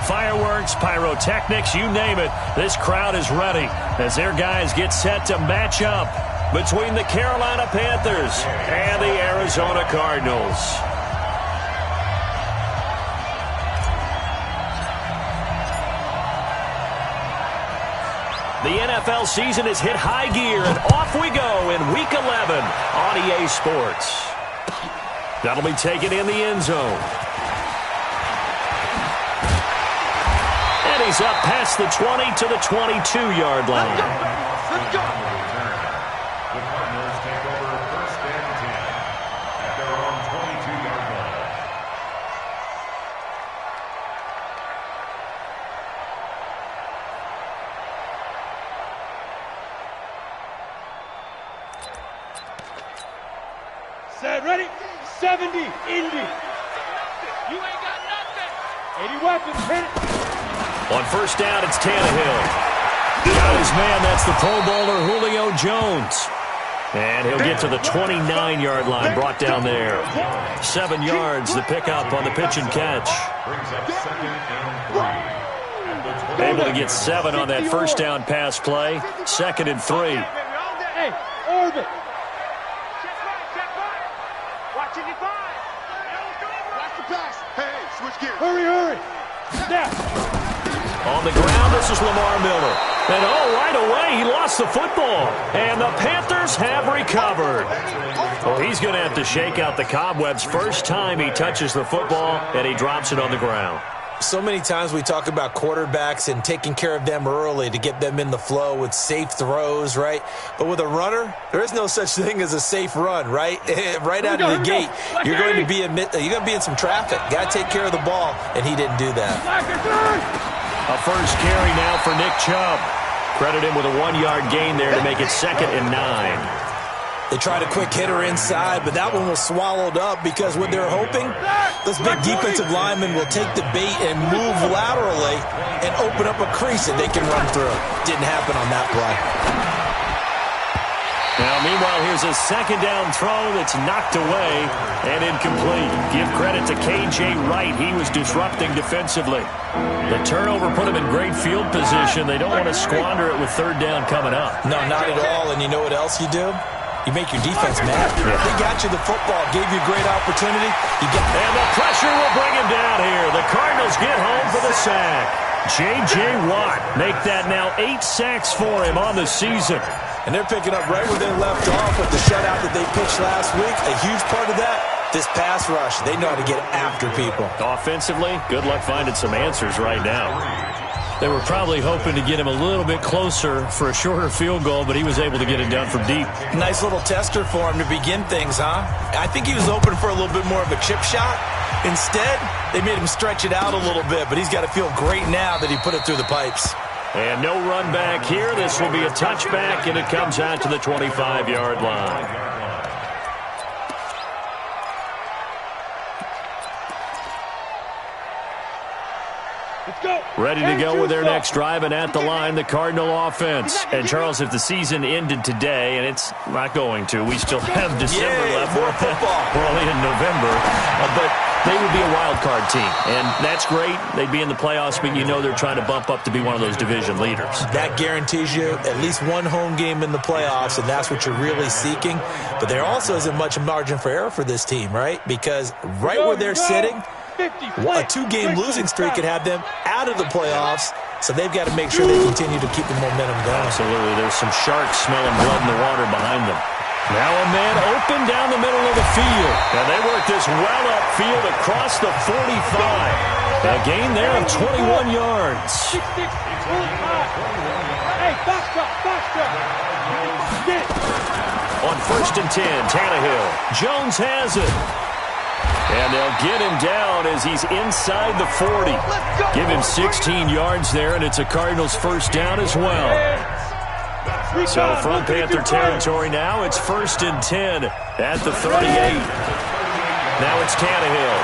fireworks, pyrotechnics, you name it. This crowd is ready as their guys get set to match up between the Carolina Panthers and the Arizona Cardinals. The NFL season has hit high gear, and off we go in Week 11 on EA Sports. That'll be taken in the end zone. And he's up past the 20 to the 22-yard line. Let's go. The Cardinals take over first and 10 at their own 22-yard line. Set, ready? 70, Indy. You ain't got nothing. 80 weapons, hit it. On first down, it's Tannehill. Got his man, that's the Pro Bowler Julio Jones. And he'll get to the 29-yard line, brought down there. 7 yards, the pickup on the pitch and catch. Brings up 2nd and 3. Able to get 7 on that first down pass play. 2nd and 3. Hey, orbit. Hurry. Now. On the ground, this is Lamar Miller. And right away, he lost the football. And the Panthers have recovered. Well, he's going to have to shake out the cobwebs first time he touches the football, and he drops it on the ground. So many times we talk about quarterbacks and taking care of them early to get them in the flow with safe throws, right? But with a runner, there is no such thing as a safe run, right? Right out of the gate, you're going to be in some traffic. Got to take care of the ball, and he didn't do that. A first carry now for Nick Chubb. Credit him with a 1-yard gain there to make it 2nd and 9. They tried a quick hitter inside, but that one was swallowed up because what they're hoping, those big defensive linemen will take the bait and move laterally and open up a crease that they can run through. Didn't happen on that play. Now, meanwhile, here's a 2nd down throw that's knocked away and incomplete. Give credit to K.J. Wright. He was disrupting defensively. The turnover put him in great field position. They don't want to squander it with 3rd down coming up. No, not at all. And you know what else you do? You make your defense mad. Yeah. They got you the football, gave you a great opportunity. And the pressure will bring him down here. The Cardinals get home for the sack. J.J. Watt make that now 8 sacks for him on the season. And they're picking up right where they left off with the shutout that they pitched last week. A huge part of that, this pass rush. They know how to get after people. Offensively, good luck finding some answers right now. They were probably hoping to get him a little bit closer for a shorter field goal, but he was able to get it done from deep. Nice little tester for him to begin things, huh? I think he was open for a little bit more of a chip shot. Instead, they made him stretch it out a little bit, but he's got to feel great now that he put it through the pipes. And no run back here. This will be a touchback, and it comes out to the 25-yard line. Ready to go with their next drive, and at the line, the Cardinal offense. And, Charles, if the season ended today, and it's not going to, we still have December left. More football. We're only in November. But they would be a wild card team, and that's great. They'd be in the playoffs, but you know they're trying to bump up to be one of those division leaders. That guarantees you at least one home game in the playoffs, and that's what you're really seeking. But there also isn't much margin for error for this team, right? Because right where they're sitting, a 2-game losing streak could have them out of the playoffs, so they've got to make sure they continue to keep the momentum going. Absolutely. There's some sharks smelling blood in the water behind them. Now a man open down the middle of the field. And they work this well upfield across the 45. A gain there of 21 yards. On 1st and 10, Tannehill. Jones has it. And they'll get him down as he's inside the 40. Give him 16 yards there, and it's a Cardinals first down as well. So from Panther territory now, it's 1st and 10 at the 38. Now it's Tannehill.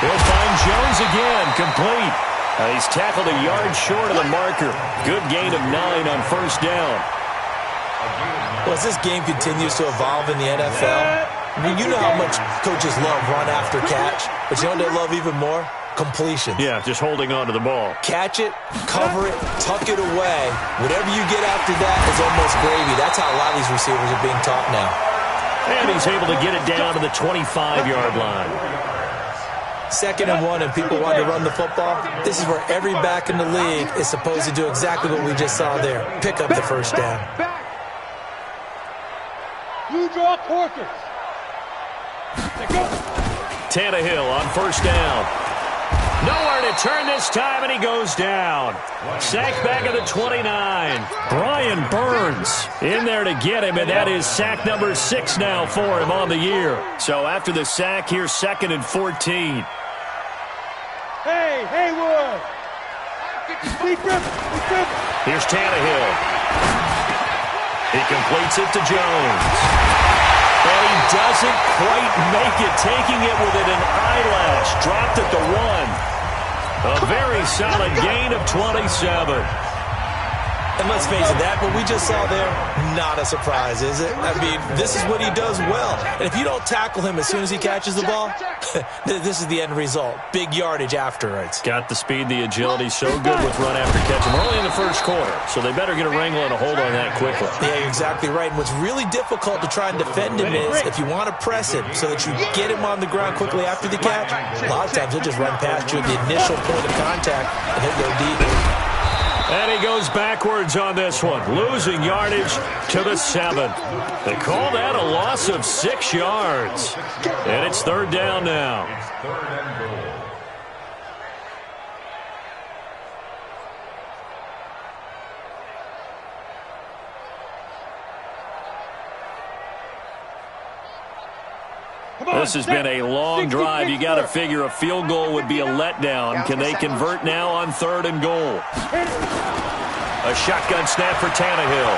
He'll find Jones again, complete. He's tackled a yard short of the marker. Good gain of 9 on first down. Well, as this game continues to evolve in the NFL, I mean, you know how much coaches love run after catch, but you know what they love even more? completions. Yeah, just holding on to the ball. Catch it, cover it, tuck it away. Whatever you get after that is almost gravy. That's how a lot of these receivers are being taught now. And he's able to get it down to the 25-yard line. 2nd and 1, and people want to run the football. This is where every back in the league is supposed to do exactly what we just saw there. Pick up the first down. You draw quarters. Tannehill on first down. Nowhere to turn this time, and he goes down. Sacked back at the 29. Brian Burns in there to get him, and that is sack number 6 now for him on the year. So after the sack, here's 2nd and 14. Hey, Haywood. Here's Tannehill. He completes it to Jones. And he doesn't quite make it, taking it within an eyelash. Dropped at the 1. A very solid gain of 27. And let's face it, that what we just saw there, not a surprise, is it? I mean, this is what he does well. And if you don't tackle him as soon as he catches the ball, this is the end result. Big yardage afterwards. Got the speed, the agility, so good with run after catch. We're only in the first quarter, so they better get a wrangle and a hold on that quickly. Yeah, you're exactly right. And what's really difficult to try and defend him is if you want to press him so that you get him on the ground quickly after the catch, a lot of times he'll just run past you at the initial point of contact and he'll go deep. And he goes backwards on this one, losing yardage to the 7. They call that a loss of 6 yards. And it's 3rd down now. It's 3rd and goal. This has been a long drive. You got to figure a field goal would be a letdown. Can they convert now on 3rd and goal? A shotgun snap for Tannehill.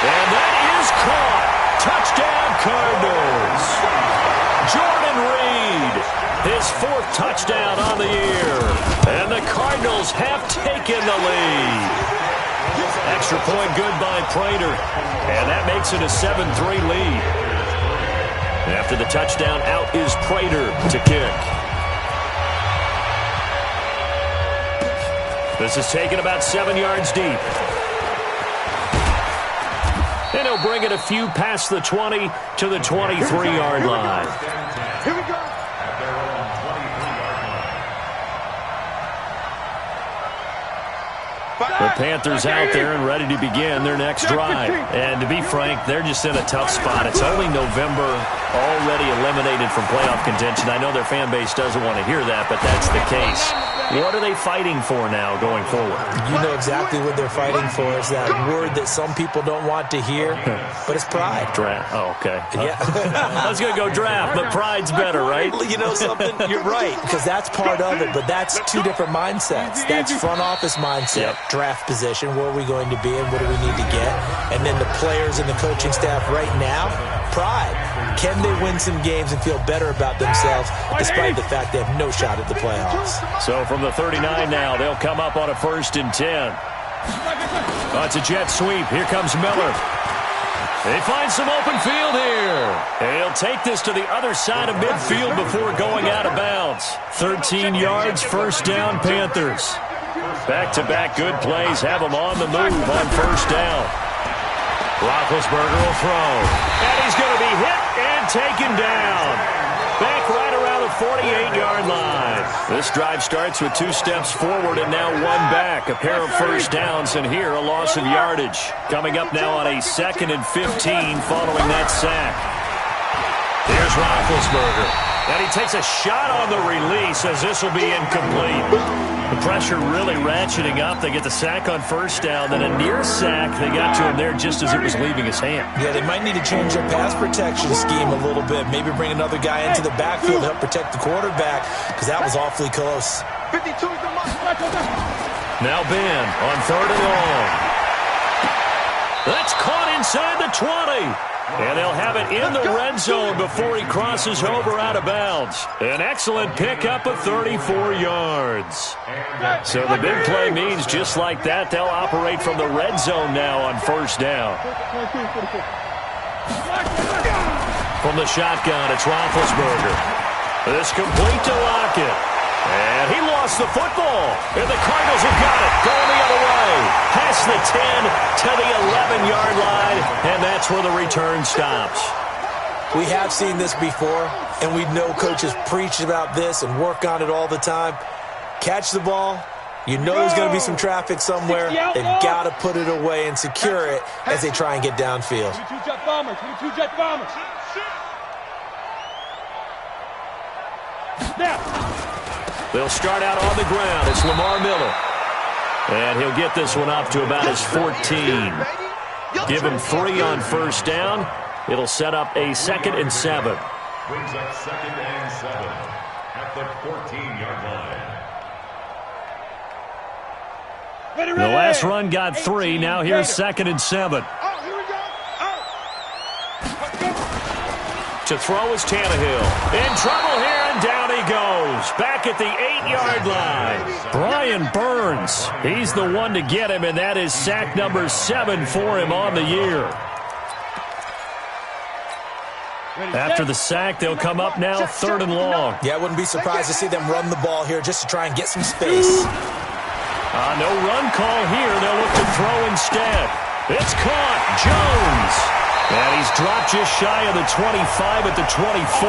And that is caught. Touchdown, Cardinals. Jordan Reed, his 4th touchdown on the year. And the Cardinals have taken the lead. Extra point good by Prater. And that makes it a 7-3 lead. After the touchdown, out is Prater to kick. This is taken about 7 yards deep. And he'll bring it a few past the 20 to the 23-yard line. Here we go. At their own 23-yard line. The Panthers out there and ready to begin their next drive. And to be frank, they're just in a tough spot. It's only November, already eliminated from playoff contention. I know their fan base doesn't want to hear that, but that's the case. What are they fighting for now going forward? You know exactly what they're fighting for. It's that word that some people don't want to hear, but it's pride. Draft. Oh, okay. Yeah. I was going to go draft, but pride's better, right? You know something? You're right, because that's part of it, but that's 2 different mindsets. That's front office mindset, draft position, where are we going to be and what do we need to get? And then the players and the coaching staff right now, pride. Can they win some games and feel better about themselves despite the fact they have no shot at the playoffs? So from the 39 now, they'll come up on a 1st and 10. Oh, it's a jet sweep. Here comes Miller. They find some open field here. He'll take this to the other side of midfield before going out of bounds. 13 yards, 1st down, Panthers. Back-to-back good plays have them on the move on 1st down. Roethlisberger will throw. And he's going to be hit and taken down. Back right around the 48-yard line. This drive starts with 2 steps forward and now 1 back. A pair of 1st downs, and here a loss of yardage. Coming up now on a 2nd and 15 following that sack. Here's Roethlisberger. And he takes a shot on the release as this will be incomplete. The pressure really ratcheting up. They get the sack on 1st down, then a near sack. They got to him there just as it was leaving his hand. Yeah, they might need to change their pass protection scheme a little bit. Maybe bring another guy into the backfield to help protect the quarterback, because that was awfully close. 52 is the mark. Now Ben on 3rd and long. That's caught inside the 20. And they'll have it in the red zone before he crosses over out of bounds. An excellent pickup of 34 yards. So the big play means just like that, they'll operate from the red zone now on 1st down. From the shotgun, it's Roethlisberger. This complete to Lockett. And he lost the football. And the Cardinals have got it. Going the other way. Past the 10 to the 11-yard line. And that's where the return stops. We have seen this before, and we know coaches preach about this and work on it all the time. Catch the ball. You know there's going to be some traffic somewhere. They've got to put it away and secure it as they try and get downfield. 22 Jet Bombers. 22 Jet Bombers. They'll start out on the ground. It's Lamar Miller. And he'll get this one up to about his 14. Give him 3 on first down. It'll set up a 2nd and 7. Brings up 2nd and 7 at the 14-yard line. The last run got 3. Now here's 2nd and 7. To throw is Tannehill. In trouble here, and down he goes. Back at the 8-yard line. Brian Burns. He's the one to get him, and that is sack number 7 for him on the year. After the sack, they'll come up now 3rd and long. Yeah, I wouldn't be surprised to see them run the ball here just to try and get some space. No run call here. They'll look to throw instead. It's caught. Jones. And he's dropped just shy of the 25 at the 24.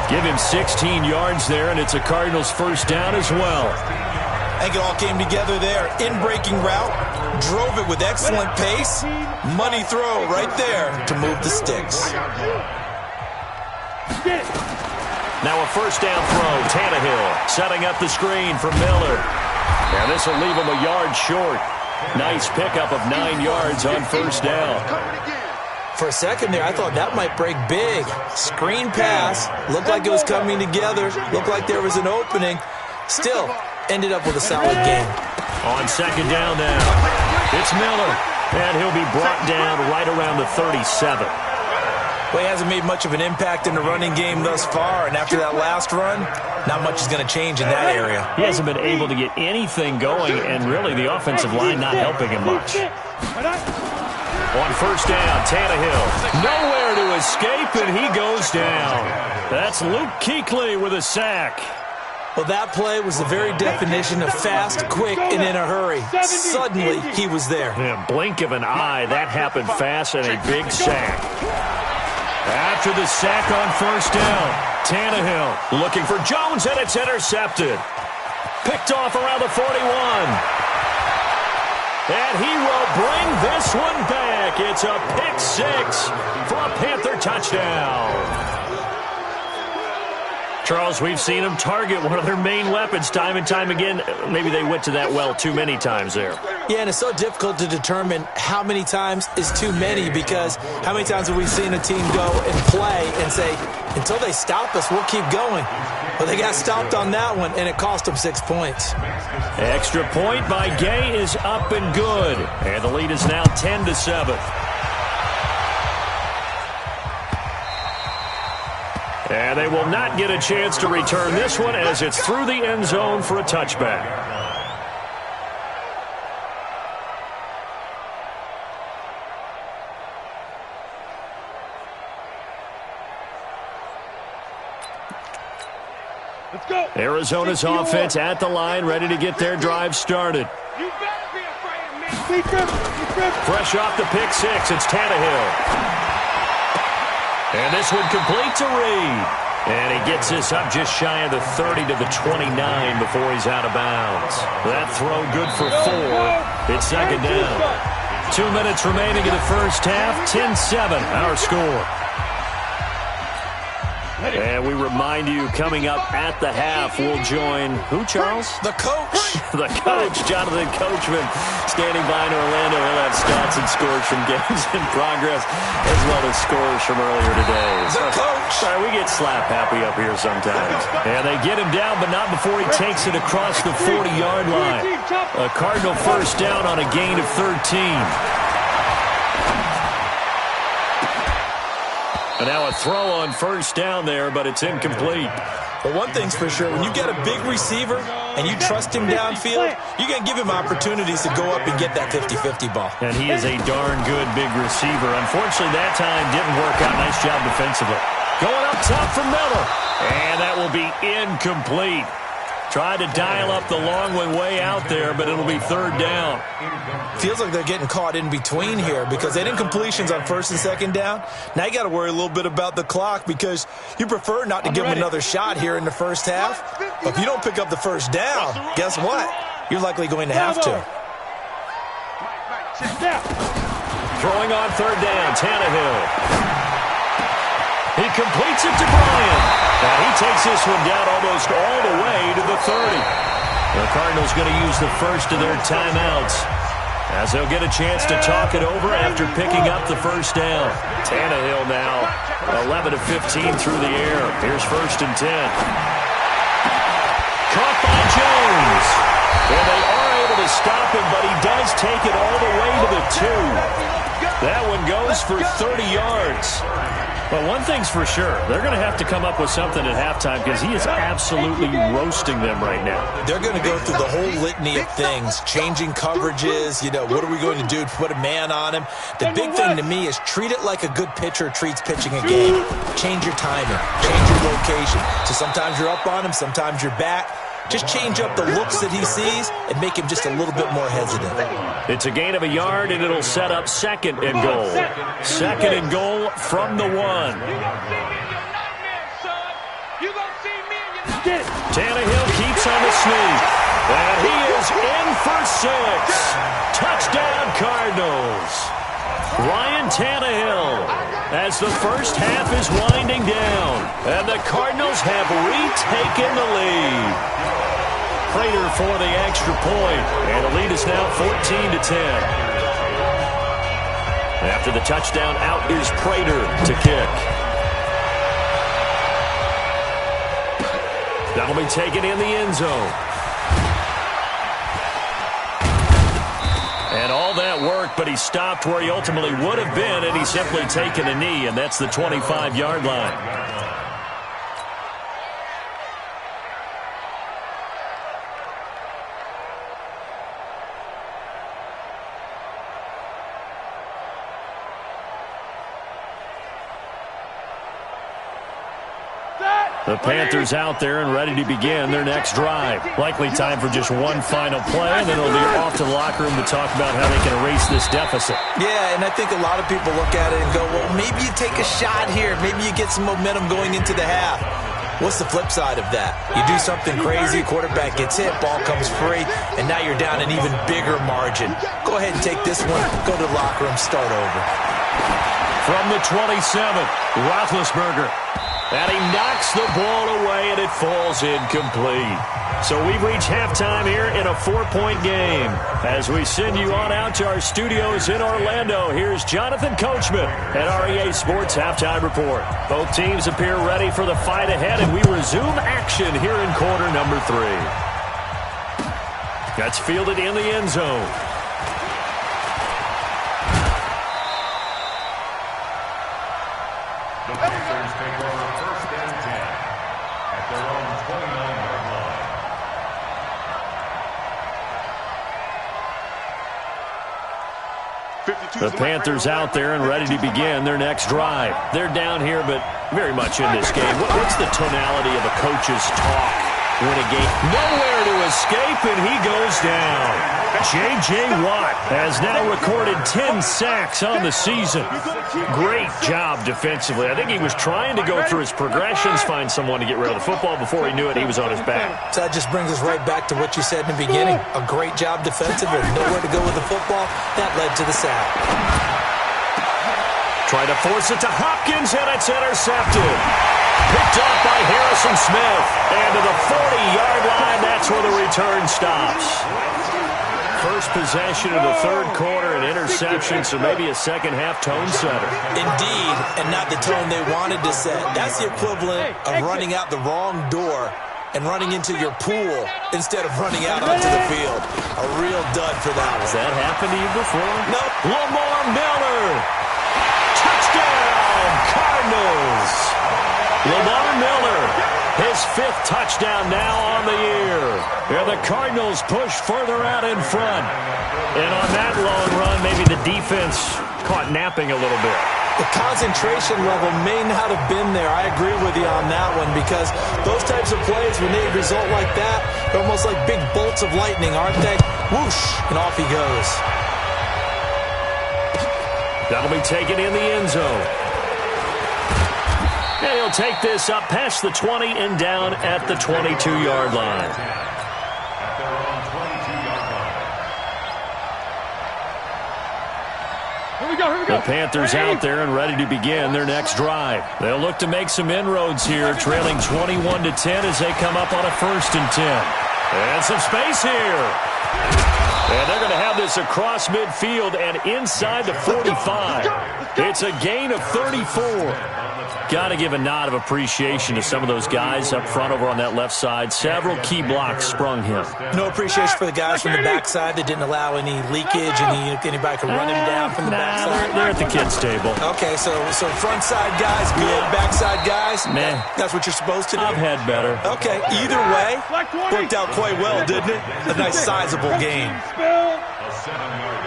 Give him 16 yards there, and it's a Cardinals first down as well. I think it all came together there. In-breaking route, drove it with excellent pace. Money throw right there to move the sticks. Now a first down throw. Tannehill setting up the screen for Miller. And this will leave him a yard short. Nice pickup of 9 yards on first down. For a second there, I thought that might break big. Screen pass. Looked like it was coming together. Looked like there was an opening. Still, ended up with a solid game. On second down now, it's Miller. And he'll be brought down right around the 37. Well, he hasn't made much of an impact in the running game thus far. And after that last run, not much is going to change in that area. He hasn't been able to get anything going, and really the offensive line not helping him much. On first down, Tannehill. Nowhere to escape, and he goes down. That's Luke Kuechly with a sack. Well, that play was the very definition of fast, quick, and in a hurry. Suddenly, he was there. Yeah, blink of an eye, that happened fast, and a big sack. After the sack on first down, Tannehill looking for Jones, and it's intercepted. Picked off around the 41. And he will bring this one back. It's a pick 6 for a Panther touchdown. Charles, we've seen them target one of their main weapons time and time again. Maybe they went to that well too many times there. Yeah, and it's so difficult to determine how many times is too many, because how many times have we seen a team go and play and say, until they stop us, we'll keep going. Well, they got stopped on that one, and it cost them 6 points. Extra point by Gay is up and good. And the lead is now 10-7. And they will not get a chance to return this one as it's through the end zone for a touchback. Let's go. Arizona's offense at the line, ready to get their drive started. You better be afraid of me. Fresh off the pick 6, it's Tannehill. And this one complete to Reed. And he gets this up just shy of the 30 to the 29 before he's out of bounds. That throw good for 4. It's second down. 2 minutes remaining in the first half. 10-7, our score. And we remind you, coming up at the half, we'll join who, Charles? The coach. The coach, Jonathan Coachman, standing by in Orlando. He'll have stats and scores from games in progress, as well as scores from earlier today. The coach. Sorry, we get slap happy up here sometimes. And they get him down, but not before he takes it across the 40-yard line. A Cardinal first down on a gain of 13. And now a throw on first down there, but it's incomplete. Well, one thing's for sure, when you get a big receiver and you trust him downfield, you're going to give him opportunities to go up and get that 50-50 ball. And he is a darn good big receiver. Unfortunately, that time didn't work out. Nice job defensively. Going up top for Miller. And that will be incomplete. Tried to dial up the long way out there, but it'll be third down. Feels like they're getting caught in between here because they didn't completions on first and second down. Now you got to worry a little bit about the clock because you prefer not to give them another shot here in the first half. But if you don't pick up the first down, guess what? You're likely going to have to. Throwing on third down, Tannehill. He completes it to Bryant. And he takes this one down almost all the way to the 30. The Cardinals going to use the first of their timeouts as they'll get a chance to talk it over after picking up the first down. Tannehill now 11 of 15 through the air. Here's first and 10. Caught by Jones. And they are able to stop him, but he does take it all the way to the 2. That one goes for 30 yards. But one thing's for sure, they're going to have to come up with something at halftime because he is absolutely roasting them right now. They're going to go through the whole litany of things, changing coverages, what are we going to do to put a man on him? The big thing to me is treat it like a good pitcher treats pitching a game. Change your timing, change your location. So sometimes you're up on him, sometimes you're back. Just change up the looks that he sees and make him just a little bit more hesitant. It's a gain of a yard, and it'll set up second and goal. Second and goal from the 1. Tannehill keeps on the sneak. And he is in for 6. Touchdown, Cardinals. Ryan Tannehill as the first half is winding down. And the Cardinals have retaken the lead. Prater for the extra point, and the lead is now 14-10. After the touchdown, out is Prater to kick. That'll be taken in the end zone. And all that work, but he stopped where he ultimately would have been, and he's simply taken a knee, and that's the 25-yard line. The Panthers out there and ready to begin their next drive. Likely time for just one final play, and then it'll be off to the locker room to talk about how they can erase this deficit. Yeah, and I think a lot of people look at it and go, well, maybe you take a shot here. Maybe you get some momentum going into the half. What's the flip side of that? You do something crazy, quarterback gets hit, ball comes free, and now you're down an even bigger margin. Go ahead and take this one, go to the locker room, start over. From the 27, Roethlisberger. And he knocks the ball away, and it falls incomplete. So we've reached halftime here in a 4-point game. As we send you on out to our studios in Orlando, here's Jonathan Coachman at REA Sports Halftime Report. Both teams appear ready for the fight ahead, and we resume action here in quarter number 3. That's fielded in the end zone. The Panthers take over first and 10 at their own 29-yard line. The Panthers out there and ready to begin their next drive. They're down here, but very much in this game. What's the tonality of a coach's talk when a game? Nowhere to escape, and he goes down. J.J. Watt has now recorded 10 sacks on the season. Great job defensively. I think he was trying to go through his progressions, find someone to get rid of the football. Before he knew it, he was on his back. So that just brings us right back to what you said in the beginning. A great job defensively. Nowhere to go with the football. That led to the sack. Try to force it to Hopkins, and it's intercepted. Picked up by Harrison Smith. And to the 40-yard line, that's where the return stops. First possession of the third quarter, an interception, so maybe a second-half tone setter. Indeed, and not the tone they wanted to set. That's the equivalent of running out the wrong door and running into your pool instead of running out onto the field. A real dud for that one. Has that happened to you before? Nope. Lamar Miller. Touchdown, Cardinals. Lamar Miller, his 5th touchdown now on the year. And the Cardinals push further out in front. And on that long run, maybe the defense caught napping a little bit. The concentration level may not have been there. I agree with you on that one, because those types of plays, when they result like that, they're almost like big bolts of lightning, aren't they? Whoosh, and off he goes. That'll be taken in the end zone. And he'll take this up past the 20 and down at the 22-yard line. The Panthers out there and ready to begin their next drive. They'll look to make some inroads here, trailing 21-10 as they come up on a 1st and 10. And some space here. And they're going to have this across midfield and inside the 45. It's a gain of 34. Got to give a nod of appreciation to some of those guys up front over on that left side. Several key blocks sprung him. No appreciation for the guys from the backside that didn't allow any leakage, and anybody could run him down from the backside. They're at the kids' table. Okay, so front side guys good, backside guys, nah. That's what you're supposed to do? I've had better. Okay, either way, worked out quite well, didn't it? A nice sizable gain. A 7-yard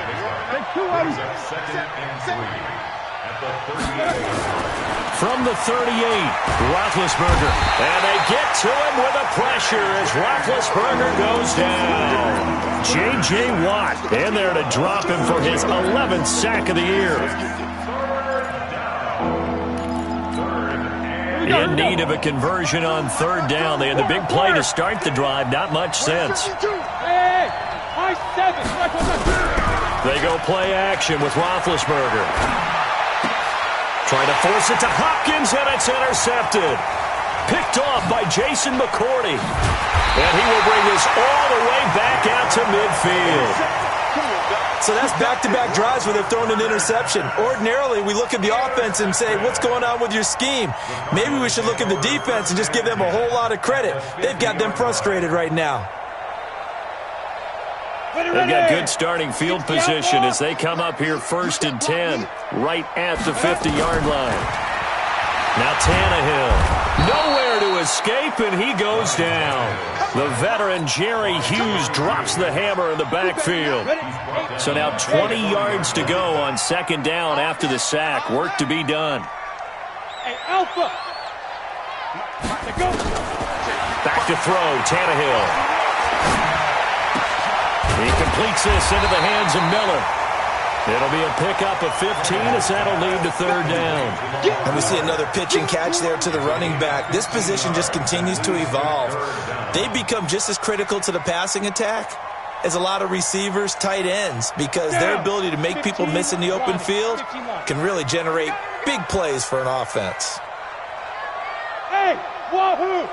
pickup. Brings up 2nd and 3 at the 38. From the 38, Roethlisberger. And they get to him with a pressure as Roethlisberger goes down. J.J. Watt in there to drop him for his 11th sack of the year. In need of a conversion on 3rd down. They had the big play to start the drive. Not much sense. They go play action with Roethlisberger. Trying to force it to Hopkins, and it's intercepted. Picked off by Jason McCourty. And he will bring this all the way back out to midfield. So that's back-to-back drives where they've thrown an interception. Ordinarily, we look at the offense and say, what's going on with your scheme? Maybe we should look at the defense and just give them a whole lot of credit. They've got them frustrated right now. They've got good starting field position as they come up here 1st and 10, right at the 50-yard line. Now Tannehill, nowhere to escape, and he goes down. The veteran Jerry Hughes drops the hammer in the backfield. So now 20 yards to go on 2nd down after the sack. Work to be done. Hey, Alpha. Back to throw, Tannehill. He completes this into the hands of Miller. It'll be a pickup of 15 as that'll lead to 3rd down. And we see another pitch and catch there to the running back. This position just continues to evolve. They become just as critical to the passing attack as a lot of receivers, tight ends, because their ability to make people miss in the open field can really generate big plays for an offense. Hey, wahoo!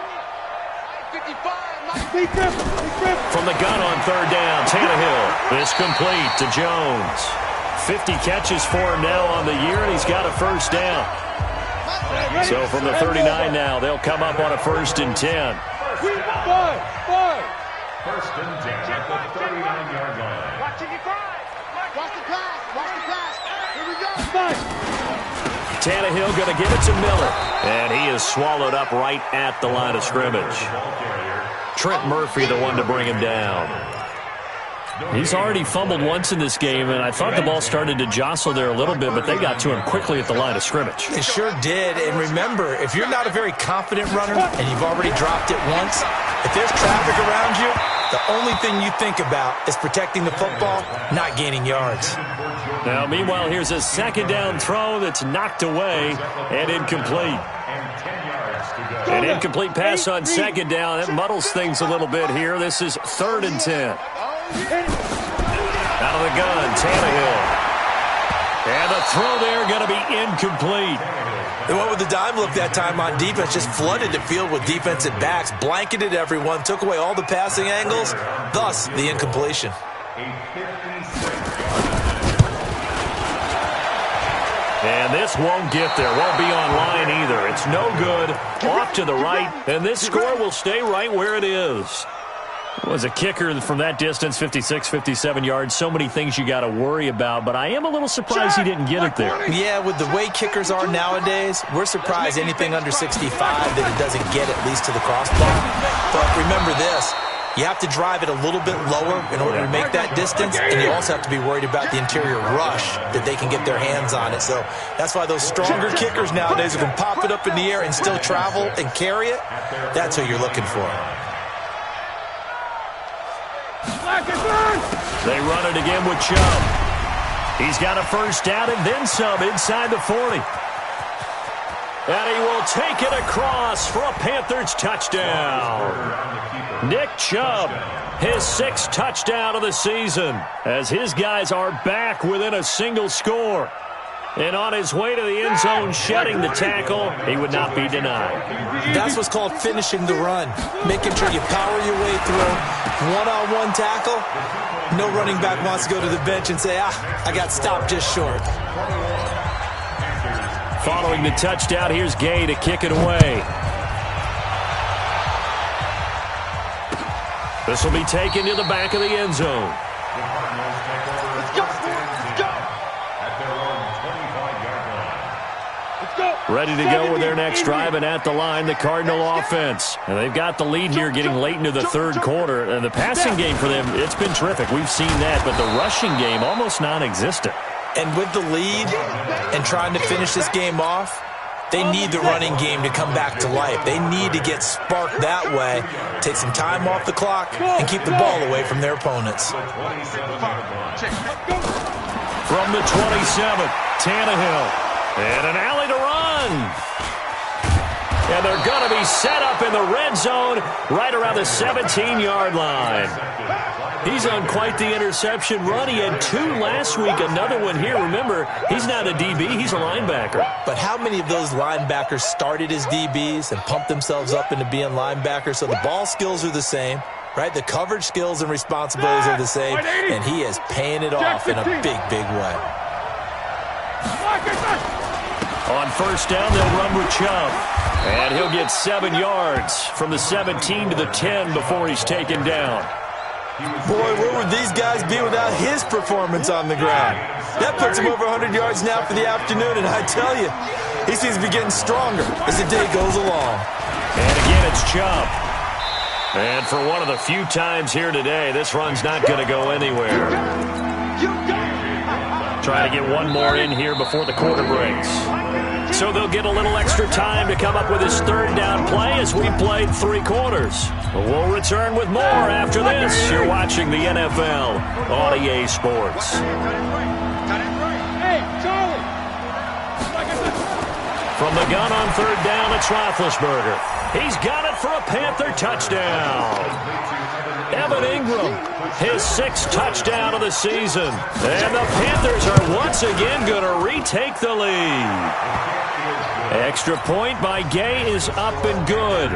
55. From the gun on 3rd down, Tannehill is complete to Jones. 50 catches for him now on the year, and he's got a 1st down. So from the 39 now, they'll come up on a 1st and 10. 1st and 10 at the 39-yard line. Watch the pass. Here we go. Tannehill going to give it to Miller, and he is swallowed up right at the line of scrimmage. Trent Murphy, the one to bring him down. He's already fumbled once in this game, and I thought the ball started to jostle there a little bit, but they got to him quickly at the line of scrimmage. They sure did, and remember, if you're not a very confident runner and you've already dropped it once, if there's traffic around you, the only thing you think about is protecting the football, not gaining yards. Now, meanwhile, here's a 2nd down throw that's knocked away and incomplete. An incomplete pass on 2nd down. That muddles things a little bit here. This is 3rd and 10. Out of the gun, Tannehill. And the throw there going to be incomplete. They went with the dime look that time on defense, just flooded the field with defensive backs, blanketed everyone, took away all the passing angles, thus the incompletion. And this won't get there, won't be online either. It's no good, off to the right, and this score will stay right where it is. It was a kicker from that distance, 56, 57 yards. So many things you got to worry about, but I am a little surprised he didn't get it there. Yeah, with the way kickers are nowadays, we're surprised anything under 65 that it doesn't get at least to the crossbar. But remember this, you have to drive it a little bit lower in order to make that distance, and you also have to be worried about the interior rush that they can get their hands on it. So that's why those stronger kickers nowadays who can pop it up in the air and still travel and carry it, that's who you're looking for. They run it again with Chubb. He's got a first down and then some inside the 40. And he will take it across for a Panthers touchdown. Nick Chubb, his 6th touchdown of the season, as his guys are back within a single score. And on his way to the end zone, shedding the tackle, he would not be denied. That's what's called finishing the run, making sure you power your way through. One-on-one tackle, no running back wants to go to the bench and say, I got stopped just short. Following the touchdown, here's Gay to kick it away. This will be taken to the back of the end zone. Let's go. At their own 25-yard line. Ready to go with their next drive, and at the line, the Cardinal offense. And they've got the lead here getting late into the third quarter. And the passing game for them, it's been terrific. We've seen that, but the rushing game almost non-existent. And with the lead and trying to finish this game off, they need the running game to come back to life. They need to get sparked that way, take some time off the clock, and keep the ball away from their opponents. From the 27, Tannehill. And an alley to run. And they're going to be set up in the red zone right around the 17-yard line. He's on quite the interception run. He had 2 last week, another one here. Remember, he's not a DB, he's a linebacker. But how many of those linebackers started as DBs and pumped themselves up into being linebackers? So the ball skills are the same, right? The coverage skills and responsibilities are the same, and he is paying it off in a big, big way. On first down, they'll run with Chubb. And he'll get 7 yards from the 17 to the 10 before he's taken down. Boy, where would these guys be without his performance on the ground? That puts him over 100 yards now for the afternoon, and I tell you, he seems to be getting stronger as the day goes along. And again, it's Chubb. And for one of the few times here today, this run's not going to go anywhere. Trying to get one more in here before the quarter breaks. So they'll get a little extra time to come up with his third down play as we played 3 quarters. We'll return with more after this. You're watching the NFL on EA Sports. From the gun on third down, it's Roethlisberger. He's got it for a Panther touchdown. Evan Ingram, his 6th touchdown of the season. And the Panthers are once again going to retake the lead. Extra point by Gay is up and good.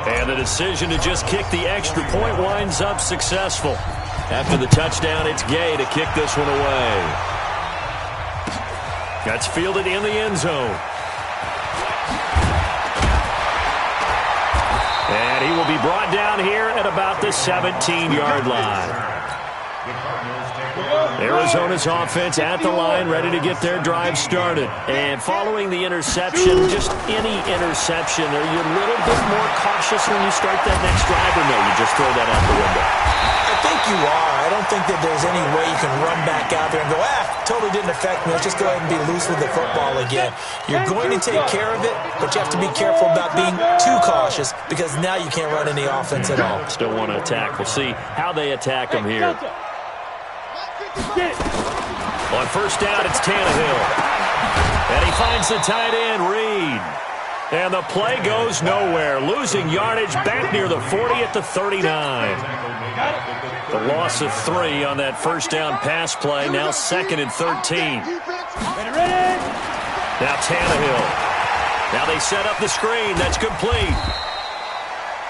And the decision to just kick the extra point winds up successful. After the touchdown, it's Gay to kick this one away. That's fielded in the end zone. And he will be brought down here at about the 17-yard line. Arizona's offense at the line, ready to get their drive started. And following the interception, just any interception, are you a little bit more cautious when you start that next drive, or no, you just throw that out the window? I think you are. I don't think that there's any way you can run back out there and go, totally didn't affect me. Let's just go ahead and be loose with the football again. You're going to take care of it, but you have to be careful about being too cautious because now you can't run any offense at all. Still want to attack. We'll see how they attack him here. On first down, it's Tannehill. And he finds the tight end, Reed. And the play goes nowhere. Losing yardage back near the 40 at the 39. The loss of 3 on that first down pass play. Now 2nd and 13. Now Tannehill. Now they set up the screen. That's complete.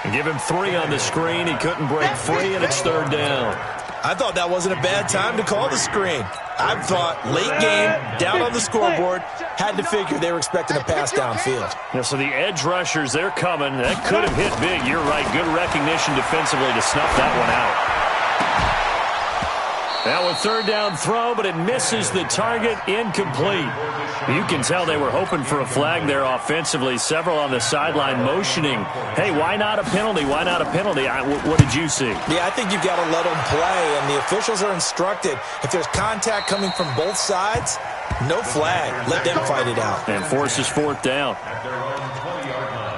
And give him 3 on the screen. He couldn't break free, and it's 3rd down. I thought that wasn't a bad time to call the screen. I thought late game, down on the scoreboard, had to figure they were expecting a pass downfield. Yeah, so the edge rushers, they're coming. That could have hit big. You're right. Good recognition defensively to snuff that one out. Now a third down throw, but it misses the target, incomplete. You can tell they were hoping for a flag there offensively. Several on the sideline motioning, hey, why not a penalty? Why not a penalty? What did you see? Yeah, I think you've got to let them play, and the officials are instructed. If there's contact coming from both sides, no flag. Let them fight it out. And forces fourth down. At their own 20-yard line.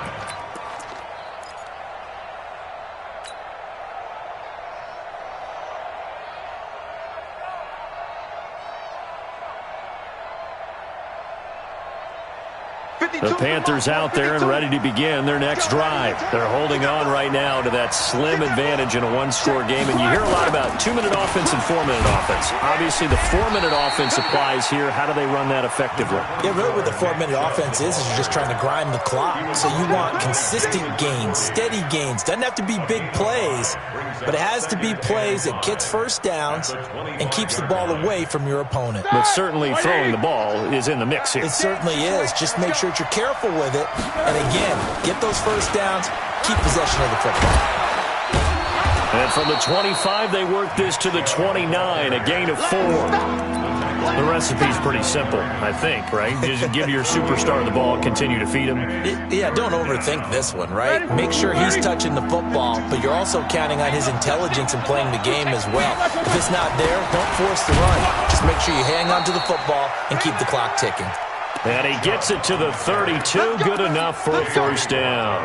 The Panthers out there and ready to begin their next drive. They're holding on right now to that slim advantage in a one-score game. And you hear a lot about 2-minute offense and 4-minute offense. Obviously, the 4-minute offense applies here. How do they run that effectively? Yeah, really what the 4-minute offense is you're just trying to grind the clock. So you want consistent gains, steady gains. Doesn't have to be big plays, but it has to be plays that gets first downs and keeps the ball away from your opponent. But certainly throwing the ball is in the mix here. It certainly is. Just make sure that you're careful with it. And again, get those first downs, keep possession of the football. And from the 25, they work this to the 29, a gain of 4. The recipe's pretty simple, I think, right? Just give your superstar the ball, continue to feed him. Yeah, don't overthink this one, right? Make sure he's touching the football, but you're also counting on his intelligence in playing the game as well. If it's not there, don't force the run. Just make sure you hang on to the football and keep the clock ticking. And he gets it to the 32, good enough for a first down.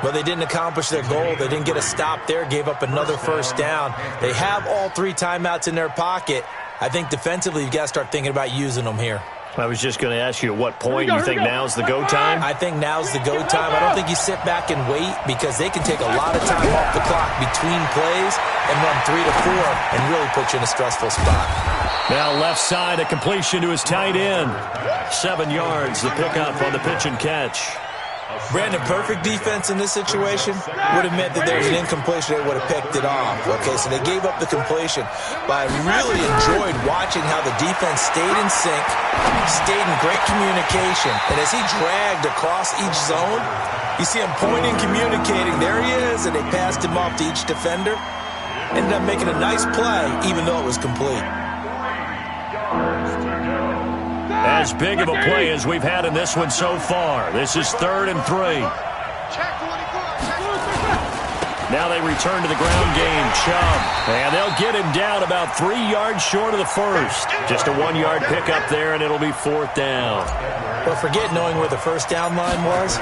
Well, they didn't accomplish their goal. They didn't get a stop there, gave up another first down. They have all 3 timeouts in their pocket. I think defensively you've got to start thinking about using them here. I was just going to ask you at what point you think now's the go time? I think now's the go time. I don't think you sit back and wait because they can take a lot of time off the clock between plays and run 3 to 4 and really put you in a stressful spot. Now left side, a completion to his tight end. 7 yards, the pickup on the pitch and catch. Brandon, perfect defense in this situation would have meant that there was an incompletion. They would have picked it off. Okay, so they gave up the completion. But I really enjoyed watching how the defense stayed in sync, stayed in great communication. And as he dragged across each zone, you see him pointing, communicating. There he is, and they passed him off to each defender. Ended up making a nice play, even though it was complete. As big of a play as we've had in this one so far. This is 3rd and 3. Now they return to the ground game. Chubb. And they'll get him down about 3 yards short of the first. Just a 1-yard pickup there, and it'll be 4th down. But forget knowing where the first down line was.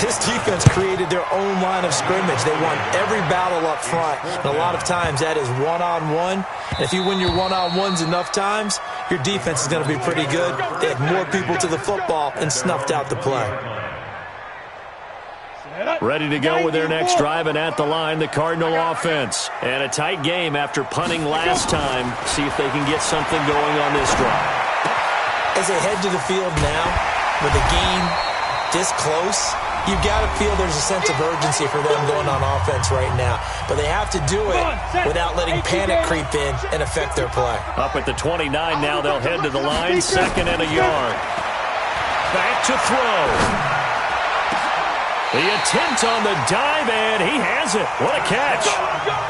His defense created their own line of scrimmage. They won every battle up front. And a lot of times that is one-on-one. And if you win your one-on-ones enough times, your defense is going to be pretty good. They had more people to the football and snuffed out the play. Ready to go with their next drive, and at the line, the Cardinal offense. And a tight game after punting last time. See if they can get something going on this drive. As they head to the field now, with a game this close, you've got to feel there's a sense of urgency for them going on offense right now. But they have to do it without letting panic creep in and affect their play. Up at the 29 now, they'll head to the line, 2nd and a yard. Back to throw. The attempt on the dive, and he has it. What a catch.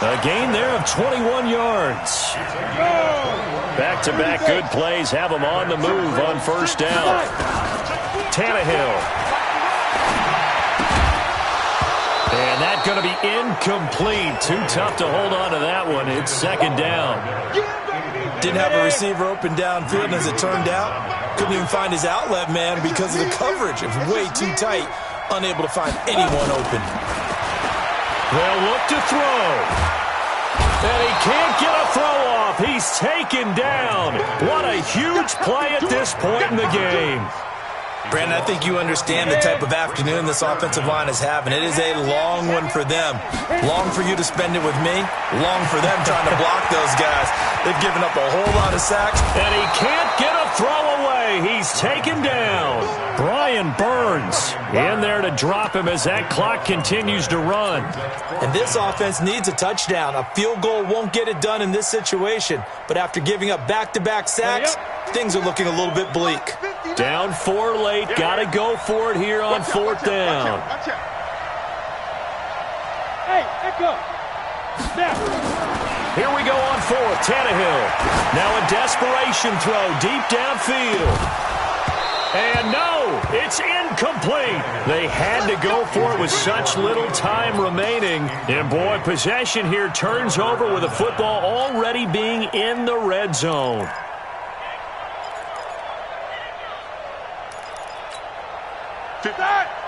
A gain there of 21 yards. Back-to-back good plays have him on the move on first down. Tannehill. And that's going to be incomplete. Too tough to hold on to that one. It's 2nd down. Didn't have a receiver open downfield, and as it turned out, couldn't even find his outlet man because of the coverage. It was way too tight. Unable to find anyone open. They'll look to throw. And he can't get a throw off. He's taken down. What a huge play at this point in the game. Brandon, I think you understand the type of afternoon this offensive line is having. It is a long one for them. Long for you to spend it with me. Long for them trying to block those guys. They've given up a whole lot of sacks. And he can't get a throw away. He's taken down. Brian Burns in there to drop him as that clock continues to run. And this offense needs a touchdown. A field goal won't get it done in this situation. But after giving up back-to-back sacks, things are looking a little bit bleak. Down 4 late. Got to go for it here on 4th down. Hey, echo. Snap. Here we go on 4th, Tannehill. Now a desperation throw deep downfield. And no, it's incomplete. They had to go for it with such little time remaining. And boy, possession here turns over with the football already being in the red zone.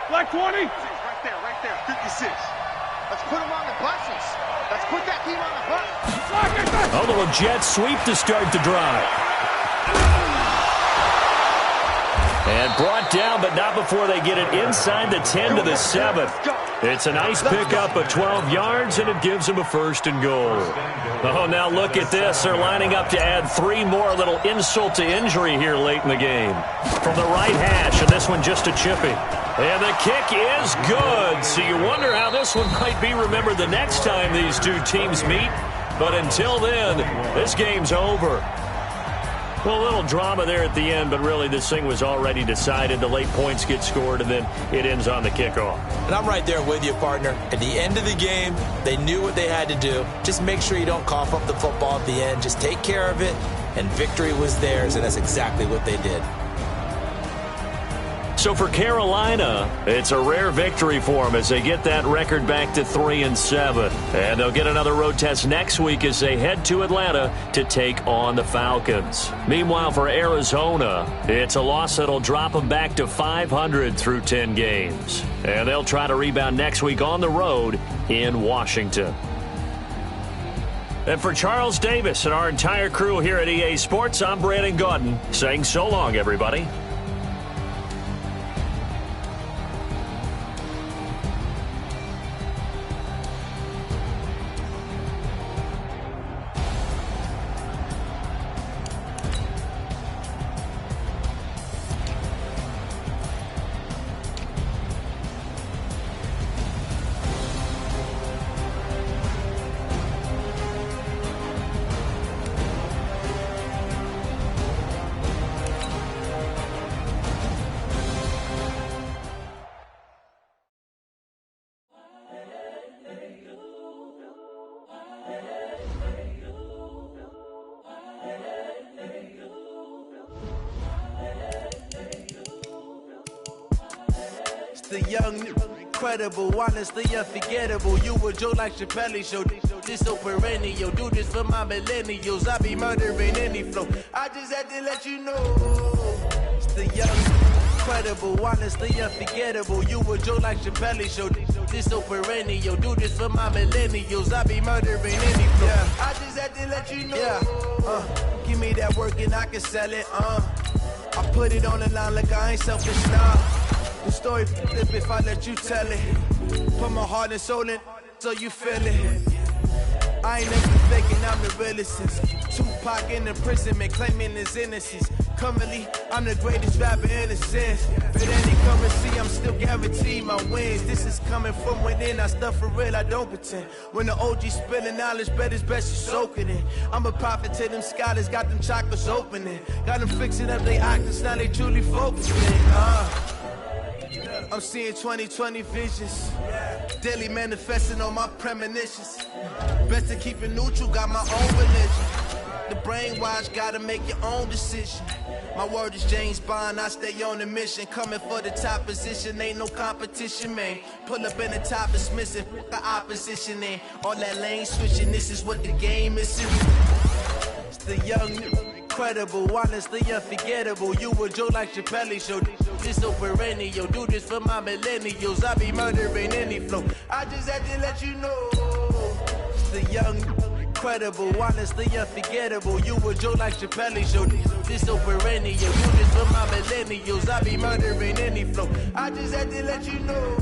Black 20. Right there, 56. Let's put them on the buses. Let's put that team on the bus. A little jet sweep to start the drive. And brought down, but not before they get it inside the 10 to the 7. It's a nice pickup of 12 yards, and it gives them a 1st and goal. Oh, now look at this. They're lining up to add 3 more. A little insult to injury here late in the game. From the right hash, and this one just a chippy. And the kick is good. So you wonder how this one might be remembered the next time these two teams meet. But until then, this game's over. Well, a little drama there at the end, but really this thing was already decided. The late points get scored, and then it ends on the kickoff. And I'm right there with you, partner. At the end of the game, they knew what they had to do. Just make sure you don't cough up the football at the end. Just take care of it, and victory was theirs, and that's exactly what they did. So for Carolina, it's a rare victory for them as they get that record back to 3-7. And they'll get another road test next week as they head to Atlanta to take on the Falcons. Meanwhile, for Arizona, it's a loss that'll drop them back to 500 through 10 games. And they'll try to rebound next week on the road in Washington. And for Charles Davis and our entire crew here at EA Sports, I'm Brandon Gaudin saying so long, everybody. The young, incredible, honestly unforgettable. You a Joe like Chappelle show. This so perennial. Do this for my millennials. I be murdering any flow. I just had to let you know. It's the young, incredible, honestly unforgettable. You a Joe like Chappelle show. This so perennial. Do this for my millennials. I be murdering any flow. Yeah. I just had to let you know. Yeah. Give me that work and I can sell it. I put it on the line like I ain't selfish now. The story flip if I let you tell it. Put my heart and soul in so you feel it. I ain't never faking, I'm the realest since Tupac in imprisonment, claiming his innocence. Currently, I'm the greatest rapper in a sense. But any currency, I'm still guaranteed my wins. This is coming from within, I stuff for real, I don't pretend. When the OG spilling knowledge, bet it's best you soak it in. I'm a prophet to them scholars, got them chakras opening. Got them fixing up they octaves, now they truly focusing. I'm seeing 2020 visions. Daily manifesting on my premonitions. Best to keep it neutral, got my own religion. The brainwash, gotta make your own decision. My word is James Bond, I stay on the mission. Coming for the top position, ain't no competition, man. Pull up in the top, it's missing, the opposition in. All that lane switching, this is what the game is. It's the young, incredible, honestly unforgettable. You a Joe like Chappelle show. This so perennial, do this for my millennials. I be murdering any flow. I just had to let you know. It's the young, incredible, honestly unforgettable. You a Joe like Chappelle show. This so perennial, do this for my millennials. I be murdering any flow. I just had to let you know.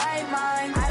right mind.